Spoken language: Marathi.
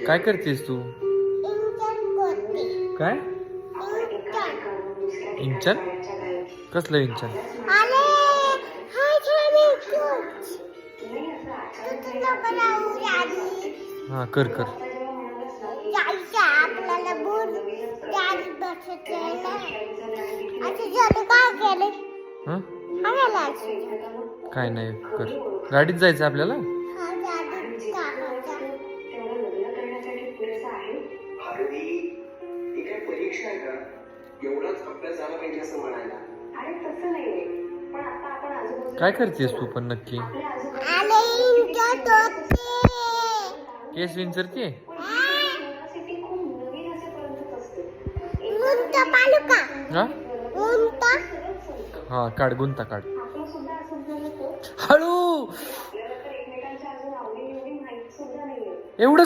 काय करतेस तू? काय इंचन? कसलं इंचन? हा कर कर. हं? काय नाही कर. गाडीत जायचं आपल्याला? परीक्षा आहे का? एवढाच अभ्यास झाला पाहिजे असं म्हणायला. अरे तसं नाहीये, पण आता आपण आजूबाजूला काय करतेस तू पण नक्की? केस विंचरते? हा हा काढ गुंता काढ. हळू एवढं